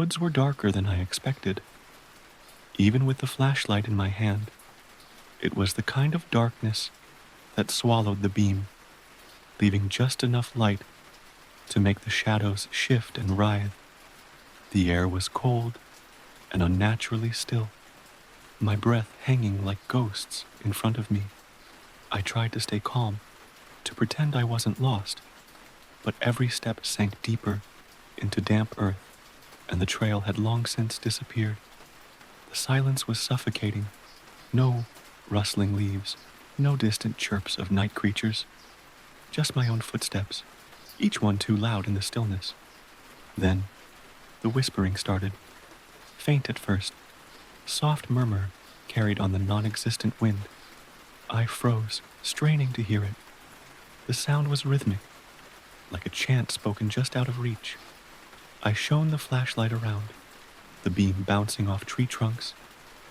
woods were darker than I expected. Even with the flashlight in my hand, it was the kind of darkness that swallowed the beam, leaving just enough light to make the shadows shift and writhe. The air was cold and unnaturally still, my breath hanging like ghosts in front of me. I tried to stay calm, to pretend I wasn't lost, but every step sank deeper into damp earth, and the trail had long since disappeared. The silence was suffocating. No rustling leaves, no distant chirps of night creatures, just my own footsteps, each one too loud in the stillness. Then, the whispering started, faint at first, soft murmur carried on the non-existent wind. I froze, straining to hear it. The sound was rhythmic, like a chant spoken just out of reach. I shone the flashlight around, the beam bouncing off tree trunks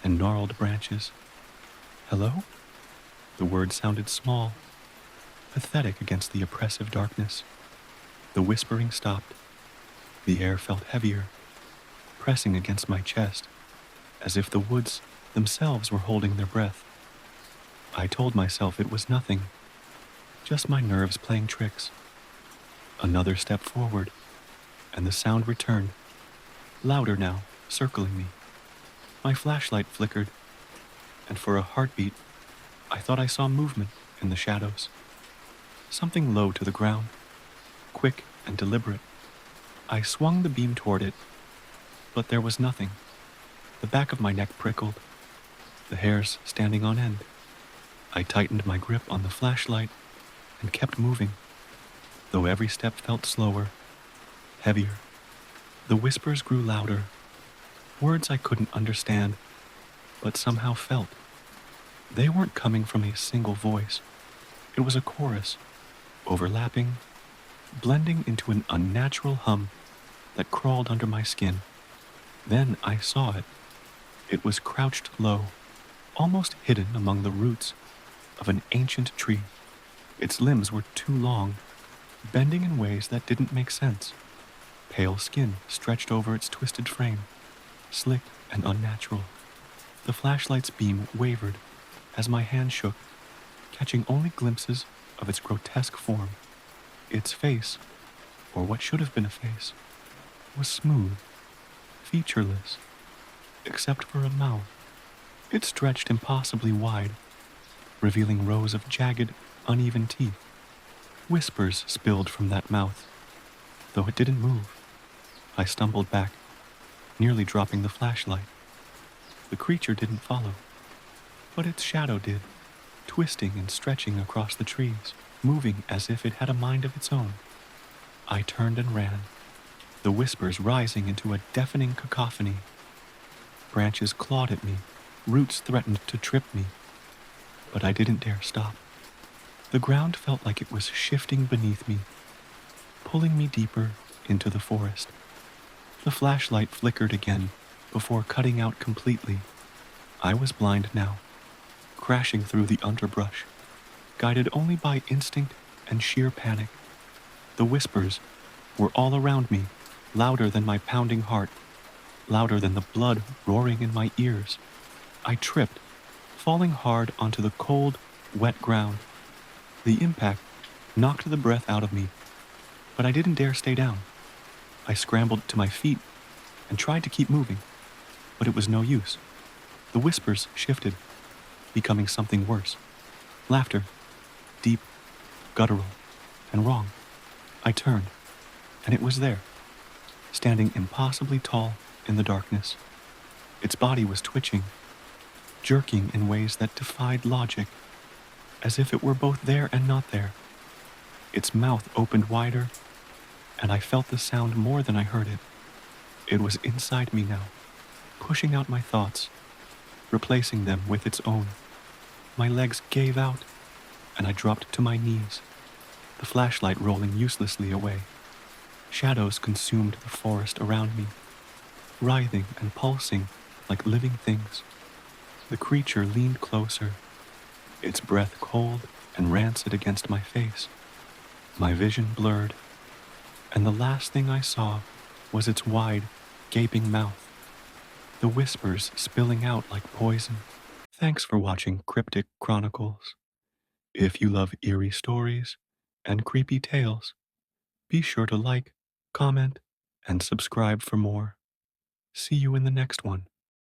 and gnarled branches. Hello? The word sounded small, pathetic against the oppressive darkness. The whispering stopped. The air felt heavier, pressing against my chest, as if the woods themselves were holding their breath. I told myself it was nothing, just my nerves playing tricks. Another step forward, and the sound returned, louder now, circling me. My flashlight flickered, and for a heartbeat, I thought I saw movement in the shadows. Something low to the ground, quick and deliberate. I swung the beam toward it, but there was nothing. The back of my neck prickled, the hairs standing on end. I tightened my grip on the flashlight and kept moving, though every step felt slower, heavier. The whispers grew louder, words I couldn't understand, but somehow felt. They weren't coming from a single voice. It was a chorus, overlapping, blending into an unnatural hum that crawled under my skin. Then I saw it. It was crouched low, almost hidden among the roots of an ancient tree. Its limbs were too long, bending in ways that didn't make sense. Pale skin stretched over its twisted frame, slick and unnatural. The flashlight's beam wavered as my hand shook, catching only glimpses of its grotesque form. Its face, or what should have been a face, was smooth, featureless, except for a mouth. It stretched impossibly wide, revealing rows of jagged, uneven teeth. Whispers spilled from that mouth, though it didn't move. I stumbled back, nearly dropping the flashlight. The creature didn't follow, but its shadow did, twisting and stretching across the trees, moving as if it had a mind of its own. I turned and ran, the whispers rising into a deafening cacophony. Branches clawed at me, roots threatened to trip me, but I didn't dare stop. The ground felt like it was shifting beneath me, pulling me deeper into the forest. The flashlight flickered again before cutting out completely. I was blind now, crashing through the underbrush, guided only by instinct and sheer panic. The whispers were all around me, louder than my pounding heart, louder than the blood roaring in my ears. I tripped, falling hard onto the cold, wet ground. The impact knocked the breath out of me, but I didn't dare stay down. I scrambled to my feet and tried to keep moving, but it was no use. The whispers shifted, becoming something worse. Laughter, deep, guttural, and wrong. I turned, and it was there, standing impossibly tall in the darkness. Its body was twitching, jerking in ways that defied logic, as if it were both there and not there. Its mouth opened wider, and I felt the sound more than I heard it. It was inside me now, pushing out my thoughts, replacing them with its own. My legs gave out, and I dropped to my knees, the flashlight rolling uselessly away. Shadows consumed the forest around me, writhing and pulsing like living things. The creature leaned closer, its breath cold and rancid against my face. My vision blurred, and the last thing I saw was its wide, gaping mouth, the whispers spilling out like poison. Thanks for watching Cryptic Chronicles. If you love eerie stories and creepy tales, be sure to like, comment, and subscribe for more. See you in the next one.